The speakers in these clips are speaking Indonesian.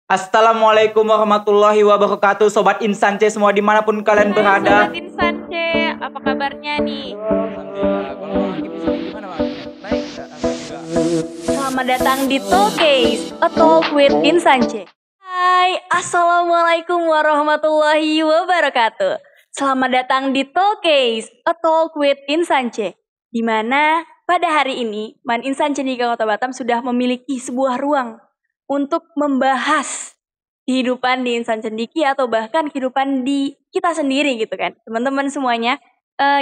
Assalamualaikum warahmatullahi wabarakatuh, Sobat Insance semua dimanapun kalian berada. Sobat Insance, apa kabarnya nih? Alhamdulillah, kalau lagi di sini gimana Bang? Baik, Alhamdulillah. Selamat datang di Talkcase, a talk with Insance. Hai, Assalamualaikum warahmatullahi wabarakatuh. Selamat datang di Talkcase, a talk with Insance. Di mana pada hari ini, Man Insance di Kota Batam sudah memiliki sebuah ruang untuk membahas kehidupan di insan cendiki atau bahkan kehidupan di kita sendiri gitu kan. Teman-teman semuanya,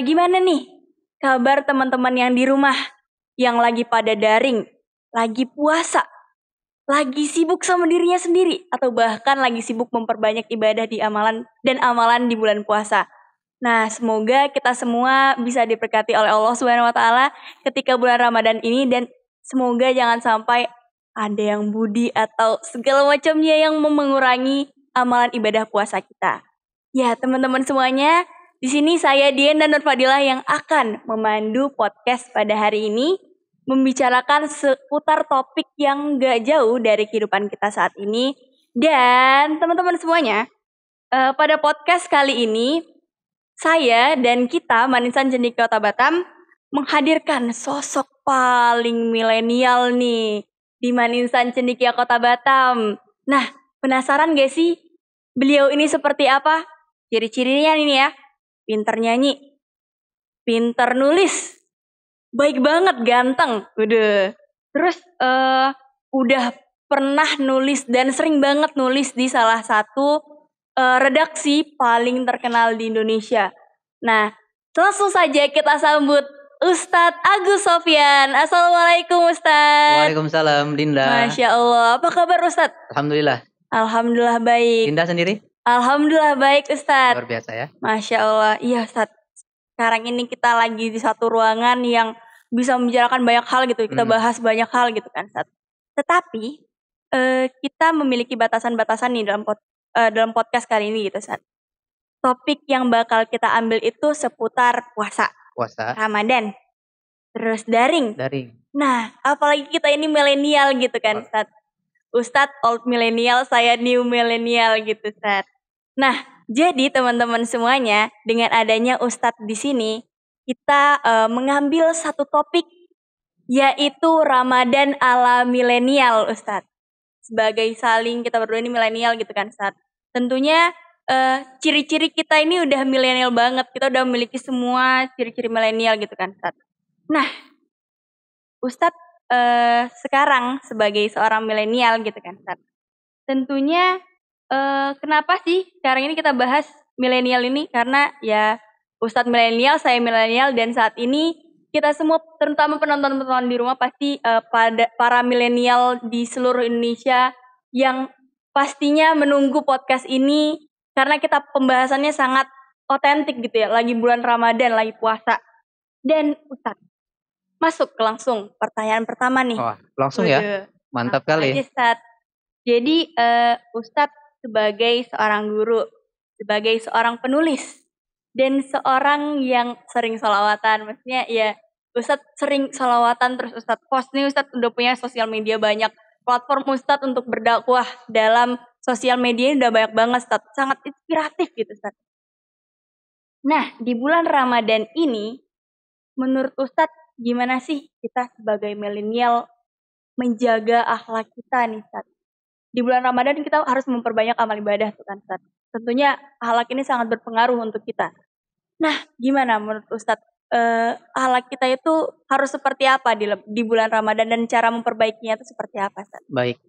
gimana nih kabar teman-teman yang di rumah, yang lagi pada daring, lagi puasa, lagi sibuk sama dirinya sendiri, atau bahkan lagi sibuk memperbanyak ibadah di amalan di bulan puasa. Nah, semoga kita semua bisa diberkati oleh Allah Subhanahu wa taala ketika bulan Ramadan ini, dan semoga jangan sampai ada yang budi atau segala macamnya yang mengurangi amalan ibadah puasa kita. Ya, teman-teman semuanya, di sini saya Dian dan Nur Fadilah yang akan memandu podcast pada hari ini, membicarakan seputar topik yang gak jauh dari kehidupan kita saat ini. Dan teman-teman semuanya, pada podcast kali ini saya dan kita Manisan Cendekia Kota Batam menghadirkan sosok paling milenial nih di Manisan Cendekia Kota Batam. Nah, penasaran gak sih beliau ini seperti apa? Ciri-cirinya ini ya, pinter nyanyi, pinter nulis, baik banget, ganteng, udah. Terus udah pernah nulis dan sering banget nulis di salah satu redaksi paling terkenal di Indonesia. Nah, langsung saja kita sambut Ustadz Agus Sofyan. Assalamualaikum Ustadz. Waalaikumsalam, Dinda. Masya Allah, apa kabar Ustadz? Alhamdulillah. Alhamdulillah baik. Dinda sendiri? Alhamdulillah baik Ustadz. Luar biasa ya. Masya Allah, iya Ustadz. Sekarang ini kita lagi di satu ruangan yang bisa membicarakan banyak hal gitu. Kita bahas banyak hal gitu kan Ustadz. Tetapi kita memiliki batasan-batasan nih dalam podcast kali ini gitu Ustadz. Topik yang bakal kita ambil itu seputar puasa. Ramadan. Terus daring. Nah, apalagi kita ini milenial gitu kan Ustadz. Ustadz old milenial, saya new milenial gitu Ustadz. Nah, jadi teman-teman semuanya, dengan adanya Ustadz di sini, kita mengambil satu topik, yaitu Ramadan ala milenial Ustadz. Sebagai saling kita berdua ini milenial gitu kan Ustadz. Tentunya ciri-ciri kita ini udah milenial banget. Kita udah memiliki semua ciri-ciri milenial gitu kan Ustadz. Nah, Ustadz sekarang sebagai seorang milenial gitu kan Ustadz. Tentunya kenapa sih sekarang ini kita bahas milenial ini? Karena ya Ustadz milenial, saya milenial, dan saat ini kita semua, terutama penonton-penonton di rumah, pasti para milenial di seluruh Indonesia yang pastinya menunggu podcast ini karena kita pembahasannya sangat otentik gitu ya. Lagi bulan Ramadan, lagi puasa. Dan Ustadz, masuk langsung pertanyaan pertama nih. Wah, langsung ya? Mantap kali. Ustadz. Jadi Ustadz sebagai seorang guru, sebagai seorang penulis, dan seorang yang sering sholawatan, maksudnya ya Ustadz sering sholawatan, terus Ustadz post nih, Ustadz udah punya sosial media banyak, platform Ustadz untuk berdakwah dalam sosial media ini udah banyak banget Ustadz, sangat inspiratif gitu Ustadz. Nah, di bulan Ramadan ini, menurut Ustadz gimana sih kita sebagai milenial menjaga akhlak kita nih Ustadz? Di bulan Ramadan kita harus memperbanyak amal ibadah tuh kan Ustadz. Tentunya akhlak ini sangat berpengaruh untuk kita. Nah, gimana menurut Ustadz akhlak kita itu harus seperti apa di bulan Ramadan, dan cara memperbaikinya itu seperti apa Ustadz? Baik,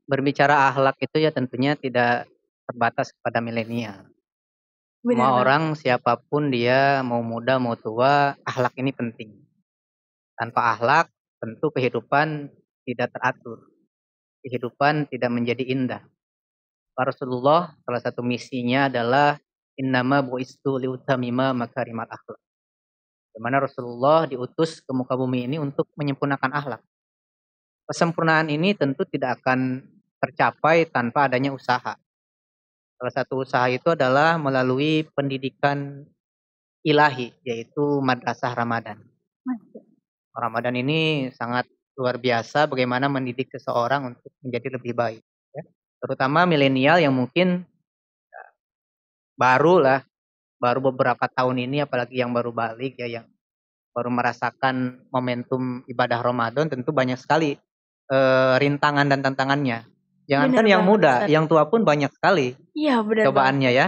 berbicara akhlak itu ya tentunya tidak terbatas kepada milenial. Semua orang, siapapun dia, mau muda mau tua, akhlak ini penting. Tanpa akhlak tentu kehidupan tidak teratur, kehidupan tidak menjadi indah. Rasulullah salah satu misinya adalah innama bu'istu liutamima makarimat akhlak. Di mana Rasulullah diutus ke muka bumi ini untuk menyempurnakan akhlak. Kesempurnaan ini tentu tidak akan tercapai tanpa adanya usaha. Salah satu usaha itu adalah melalui pendidikan ilahi, yaitu Madrasah Ramadan. Ramadan ini sangat luar biasa bagaimana mendidik seseorang untuk menjadi lebih baik. Terutama milenial yang mungkin baru beberapa tahun ini, apalagi yang baru balik ya, yang baru merasakan momentum ibadah Ramadan, tentu banyak sekali rintangan dan tantangannya. Jangankan Bener yang banget muda, Ustadz. yang tua pun banyak sekali Iya bener banget. cobaannya ya,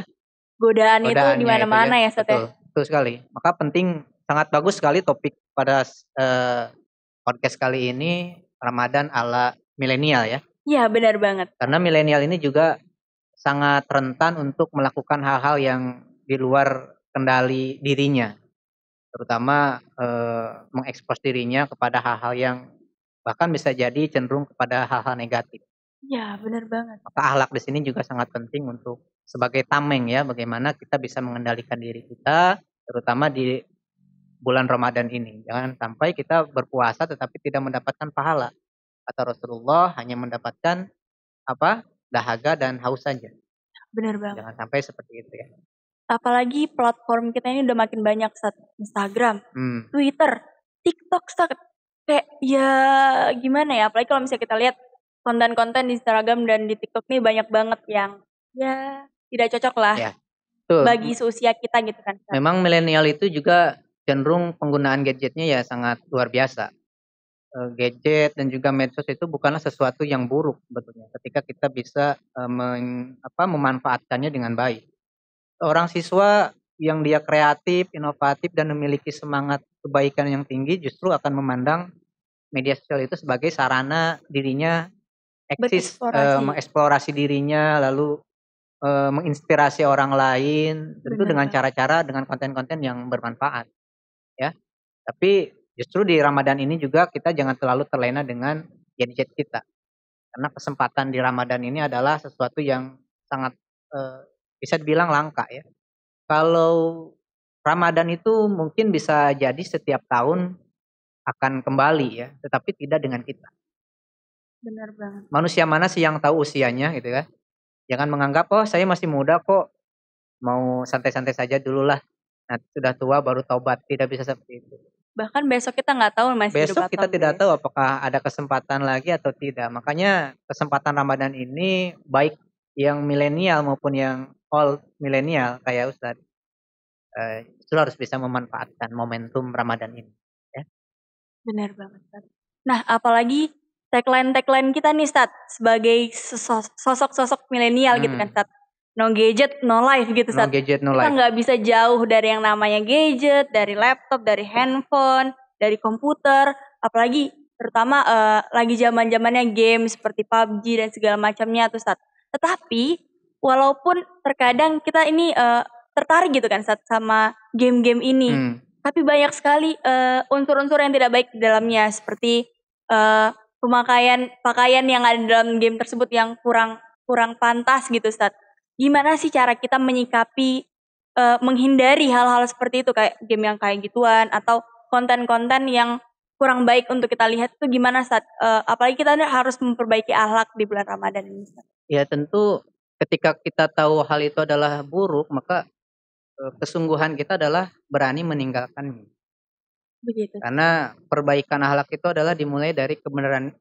Godaannya itu di godaannya itu mana-mana ya. ya Ustadz ya. Betul sekali. Maka penting, sangat bagus sekali topik pada podcast kali ini, Ramadan ala milenial ya. Iya benar banget. Karena milenial ini juga sangat rentan untuk melakukan hal-hal yang di luar kendali dirinya, terutama mengekspos dirinya kepada hal-hal yang bahkan bisa jadi cenderung kepada hal-hal negatif. Iya benar banget. Maka akhlak di sini juga sangat penting untuk sebagai tameng ya, bagaimana kita bisa mengendalikan diri kita, terutama di bulan Ramadan ini. Jangan sampai kita berpuasa tetapi tidak mendapatkan pahala. Kata Rasulullah, hanya mendapatkan apa? Dahaga dan haus saja. Benar banget. Jangan sampai seperti itu ya. Apalagi platform kita ini udah makin banyak saat Instagram, Twitter, TikTok, kayak ya gimana ya, apalagi kalau misalnya kita lihat konten-konten di Instagram dan di TikTok nih banyak banget yang ya tidak cocok lah Ya, betul. bagi seusia kita gitu kan. Memang milenial itu juga cenderung penggunaan gadgetnya ya sangat luar biasa. Gadget dan juga medsos itu bukanlah sesuatu yang buruk sebetulnya ketika kita bisa memanfaatkannya dengan baik. Seorang siswa yang dia kreatif, inovatif dan memiliki semangat kebaikan yang tinggi justru akan memandang media sosial itu sebagai sarana dirinya eksis, mengeksplorasi dirinya, lalu menginspirasi orang lain, tentu dengan cara-cara, dengan konten-konten yang bermanfaat ya. Tapi justru di Ramadan ini juga kita jangan terlalu terlena dengan gadget kita. Karena kesempatan di Ramadan ini adalah sesuatu yang sangat bisa dibilang langka ya. Kalau Ramadan itu mungkin bisa jadi setiap tahun akan kembali ya, tetapi tidak dengan kita. Benar banget. Manusia mana sih yang tahu usianya gitu kan? Jangan menganggap, oh saya masih muda kok, mau santai-santai saja dulu lah. Nah, sudah tua baru taubat. Tidak bisa seperti itu. Bahkan besok kita nggak tahu masih hidup Besok kita atau tidak enggak. tahu apakah ada kesempatan lagi atau tidak. Makanya kesempatan Ramadan ini baik yang milenial maupun yang old milenial kayak Ustadz, justru harus bisa memanfaatkan momentum Ramadan ini. Ya. Benar banget, Ustadz. Nah, apalagi tagline kita nih, Ustadz, sebagai sosok-sosok milenial gitu kan, Ustadz. No gadget, no life gitu, No Ustadz. gadget, no Kita life. nggak bisa jauh dari yang namanya gadget, dari laptop, dari handphone, dari komputer, apalagi terutama lagi zaman-zamannya game seperti PUBG dan segala macamnya tuh, Ustadz. Tetapi walaupun terkadang kita ini tertarik gitu kan, Ustadz, sama game-game ini. Tapi banyak sekali unsur-unsur yang tidak baik di dalamnya, seperti pakaian yang ada di dalam game tersebut yang kurang pantas gitu, Ustadz. Gimana sih cara kita menyikapi menghindari hal-hal seperti itu, kayak game yang kayak gituan atau konten-konten yang kurang baik untuk kita lihat itu gimana, Ustadz? Apalagi kita harus memperbaiki akhlak di bulan Ramadan ini, Ustadz. Ya tentu ketika kita tahu hal itu adalah buruk, maka kesungguhan kita adalah berani meninggalkannya. Begitu. Karena perbaikan akhlak itu adalah dimulai dari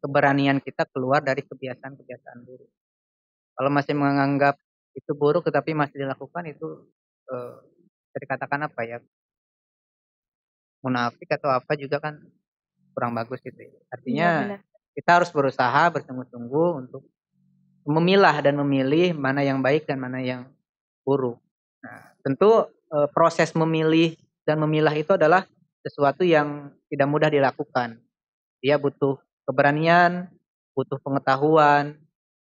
keberanian kita keluar dari kebiasaan-kebiasaan buruk. Kalau masih menganggap itu buruk tetapi masih dilakukan, itu bisa dikatakan apa ya, munafik atau apa juga kan kurang bagus gitu ya. Artinya kita harus berusaha bersungguh-sungguh untuk memilah dan memilih mana yang baik dan mana yang buruk. Nah, tentu proses memilih dan memilah itu adalah sesuatu yang tidak mudah dilakukan. Dia butuh keberanian, butuh pengetahuan,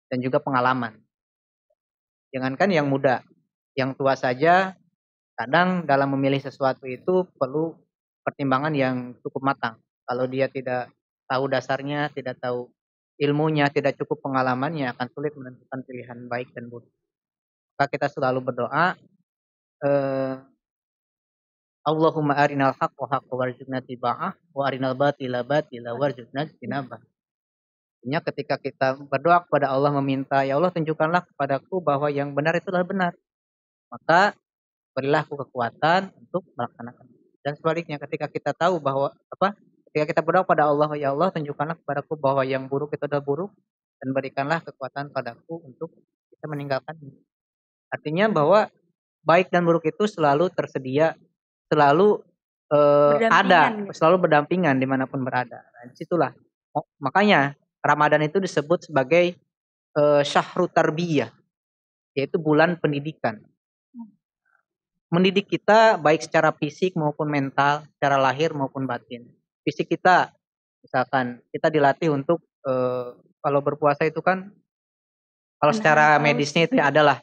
dan juga pengalaman. Jangankan yang muda, yang tua saja kadang dalam memilih sesuatu itu perlu pertimbangan yang cukup matang. Kalau dia tidak tahu dasarnya, tidak tahu ilmunya, tidak cukup pengalamannya, akan sulit menentukan pilihan baik dan buruk. Maka kita selalu berdoa, Allahumma arinal haqqa haqqa warzuqna tiba'ah wa arinal batila batila warzuqna ijtinabah. Artinya ketika kita berdoa kepada Allah meminta, ya Allah tunjukkanlah kepadaku bahwa yang benar itu adalah benar. Maka berilah aku kekuatan untuk melaksanakan. Dan sebaliknya ketika kita tahu bahwa ketika kita berdoa pada Allah, ya Allah tunjukkanlah kepadaku bahwa yang buruk itu adalah buruk, dan berikanlah kekuatan padaku untuk bisa meninggalkannya. Artinya bahwa baik dan buruk itu selalu tersedia, selalu Berdampingan ada, gitu. selalu berdampingan dimanapun berada. Nah, disitulah makanya Ramadan itu disebut sebagai syahru tarbiyah, yaitu bulan pendidikan. Mendidik kita baik secara fisik maupun mental, secara lahir maupun batin. Fisik kita, misalkan kita dilatih untuk kalau berpuasa itu kan, kalau Menahan secara haus, medisnya itu ya adalah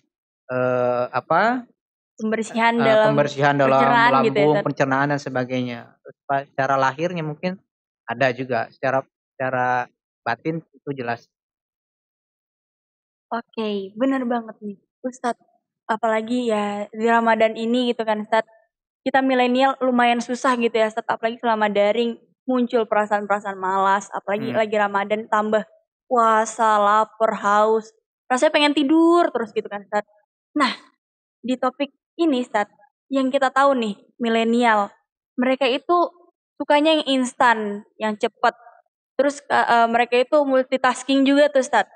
pembersihan dalam pembersihan dalam pencernaan gitu ya, lambung, Ustaz. pencernaan dan sebagainya. Terus secara lahirnya mungkin ada juga, secara batin itu jelas. Oke, bener banget nih, Ustadz. Apalagi ya di Ramadan ini gitu kan, Ustadz. Kita milenial lumayan susah gitu ya, Ustadz. Apalagi selama daring muncul perasaan-perasaan malas. Apalagi Hmm. lagi Ramadan tambah puasa, lapar, haus. Rasanya pengen tidur terus gitu kan, Ustadz. Nah, di topik ini, Ustadz, yang kita tahu nih, milenial. Mereka itu sukanya yang instan, yang cepat. Terus mereka itu multitasking juga tuh, Ustadz.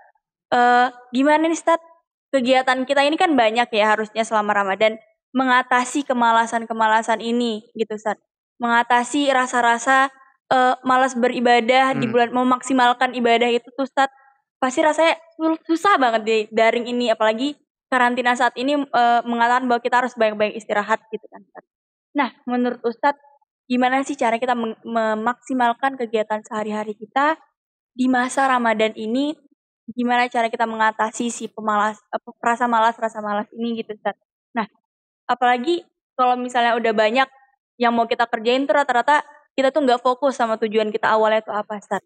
Gimana nih, Stat? Kegiatan kita ini kan banyak ya harusnya selama Ramadan mengatasi kemalasan-kemalasan ini gitu, Stat. Mengatasi rasa-rasa malas beribadah di bulan, memaksimalkan ibadah itu tuh, Stat. Pasti rasanya susah banget di daring ini, apalagi karantina saat ini mengatakan bahwa kita harus banyak-banyak istirahat gitu kan, Stat. Nah, menurut Ustadz, gimana sih cara kita memaksimalkan kegiatan sehari-hari kita di masa Ramadan ini? Gimana cara kita mengatasi si rasa malas ini gitu, Ustaz. Nah, apalagi kalau misalnya udah banyak yang mau kita kerjain tuh rata-rata kita tuh nggak fokus sama tujuan kita awalnya itu apa, Ustaz.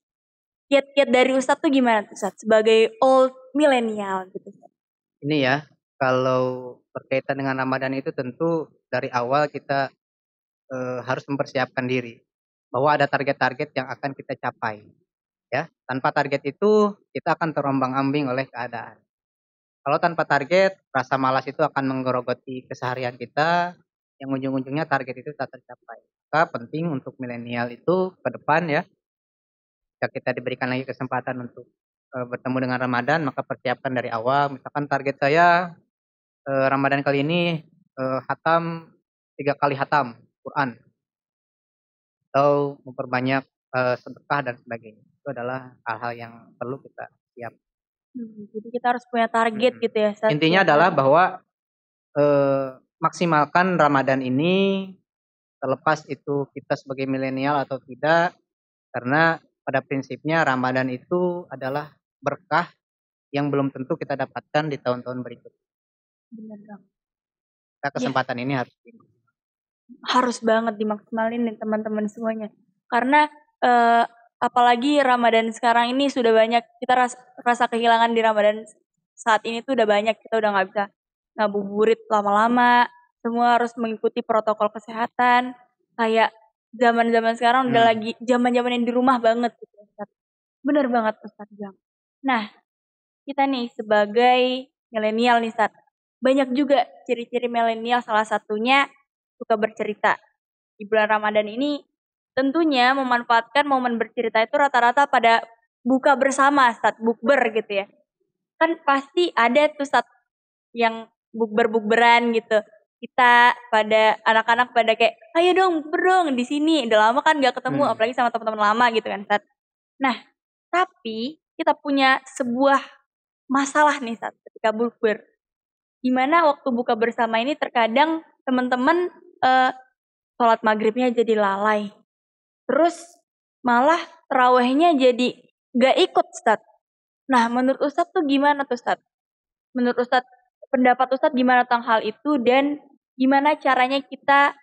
Kiat-kiat dari Ustaz tuh gimana tuh, Ustaz? Sebagai old millennial gitu, Ustaz. Ini ya, kalau berkaitan dengan Ramadan itu tentu dari awal kita harus mempersiapkan diri bahwa ada target-target yang akan kita capai. Ya, tanpa target itu kita akan terombang-ambing oleh keadaan. Kalau tanpa target, rasa malas itu akan menggerogoti keseharian kita, yang ujung-ujungnya target itu tak tercapai. Maka penting untuk milenial itu ke depan ya, jika kita diberikan lagi kesempatan untuk bertemu dengan Ramadan, maka persiapkan dari awal. Misalkan target saya Ramadan kali ini hatam 3 kali hatam Quran, atau memperbanyak sedekah dan sebagainya. Itu adalah hal-hal yang perlu kita siap. Jadi kita harus punya target gitu ya, Ustaz. Intinya adalah bahwa maksimalkan Ramadan ini, terlepas itu kita sebagai milenial atau tidak, karena pada prinsipnya Ramadan itu adalah berkah yang belum tentu kita dapatkan di tahun-tahun berikutnya. Bener dong. Kita kesempatan ini harus Harus banget dimaksimalin nih teman-teman semuanya. Karena apalagi Ramadan sekarang ini sudah banyak kita rasa kehilangan di Ramadan saat ini tuh udah banyak, kita udah nggak bisa ngabuburit lama-lama, semua harus mengikuti protokol kesehatan. Kayak zaman-zaman sekarang udah lagi zaman-zaman yang di rumah banget gitu, Ustaz. Bener banget Ustaz Jam. Nah, kita nih sebagai milenial nih, Ustaz. Banyak juga ciri-ciri milenial, salah satunya suka bercerita. Di bulan Ramadan ini tentunya memanfaatkan momen bercerita itu rata-rata pada buka bersama, Ustaz, bukber gitu ya. Kan pasti ada tuh Ustaz yang bukber-bukberan gitu. Kita pada anak-anak pada kayak, ayo dong bukber dong di sini. Udah lama kan gak ketemu, apalagi sama teman-teman lama gitu kan, Ustaz. Nah, tapi kita punya sebuah masalah nih Ustaz ketika bukber. Dimana waktu buka bersama ini terkadang teman-teman sholat maghribnya jadi lalai. Terus malah terawihnya jadi gak ikut, Ustaz. Nah, menurut Ustaz tuh gimana tuh, Ustaz? Menurut Ustaz, pendapat Ustaz gimana tentang hal itu dan gimana caranya kita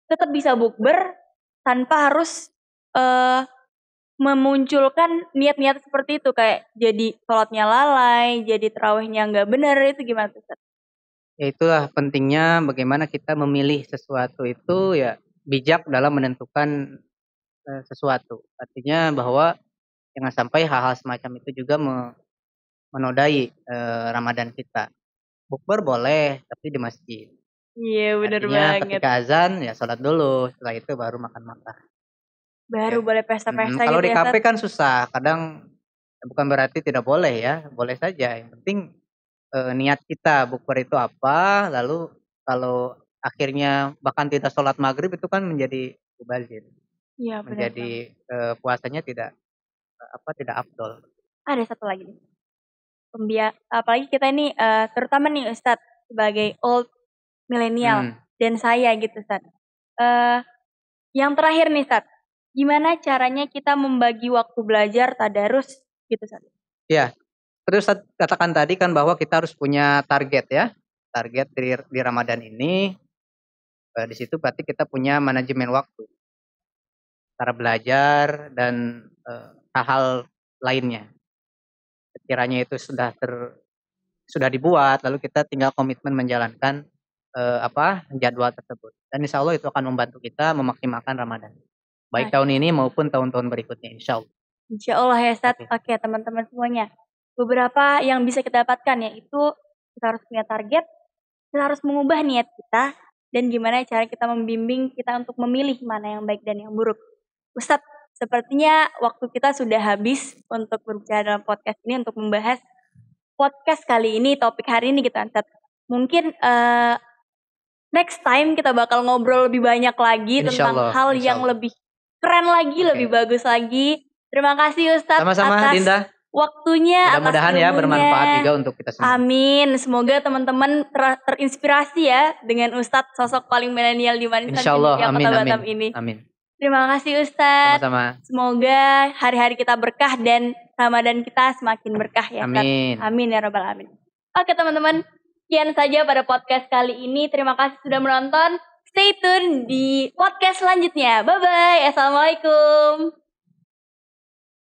tetap bisa bukber tanpa harus memunculkan niat-niat seperti itu, kayak jadi sholatnya lalai, jadi terawihnya nggak benar, itu gimana tuh, Ustaz? Ya itulah pentingnya bagaimana kita memilih sesuatu itu ya bijak dalam menentukan sesuatu. Artinya bahwa jangan sampai hal-hal semacam itu juga menodai Ramadan kita. Bukber boleh tapi di masjid. Iya, bener Artinya banget. ketika azan ya sholat dulu, setelah itu baru makan-makan. Baru boleh pesta-pesta Kalau gitu di ya, Ustaz? kafe kan susah, kadang Bukan berarti tidak boleh ya, boleh saja. Yang penting niat kita bukber itu apa, lalu kalau akhirnya bahkan tidak sholat maghrib itu kan menjadi mubazir, Iya, benar banget. menjadi puasanya tidak tidak afdol. Ada satu lagi nih. Apalagi kita ini terutama nih Ustadz sebagai old milenial dan saya gitu Ustadz. Yang terakhir nih Ustadz, gimana caranya kita membagi waktu belajar tadarus gitu Ustadz? Ya, terus saya katakan tadi kan bahwa kita harus punya target ya. Target di Ramadan ini di situ berarti kita punya manajemen waktu. Cara belajar dan hal-hal lainnya. Sekiranya itu sudah dibuat, lalu kita tinggal komitmen menjalankan jadwal tersebut. Dan insya Allah itu akan membantu kita memaksimalkan Ramadan. Baik tahun ini maupun tahun-tahun berikutnya, insya Allah. Insya Allah ya Ustadz. Oke teman-teman semuanya. Beberapa yang bisa kita dapatkan yaitu kita harus punya target, kita harus mengubah niat kita, dan gimana cara kita membimbing kita untuk memilih mana yang baik dan yang buruk. Ustadz, sepertinya waktu kita sudah habis untuk berbicara dalam podcast ini untuk membahas podcast kali ini, topik hari ini gitu Ustadz. Mungkin next time kita bakal ngobrol lebih banyak lagi tentang hal yang lebih keren lagi, lebih bagus lagi. Terima kasih Ustadz sama-sama, atas Dinda. Waktunya. Mudah-mudahan ya bermanfaat juga untuk kita semua. Amin. Semoga teman-teman terinspirasi ya dengan Ustadz sosok paling milenial di Manisan Kota Batam ini. Amin. Terima kasih Ustadz. Sama-sama. Semoga hari-hari kita berkah dan Ramadan kita semakin berkah ya. Amin. Amin ya Rabbal Alamin. Oke teman-teman, sekian saja pada podcast kali ini. Terima kasih sudah menonton. Stay tune di podcast selanjutnya. Bye-bye. Assalamualaikum.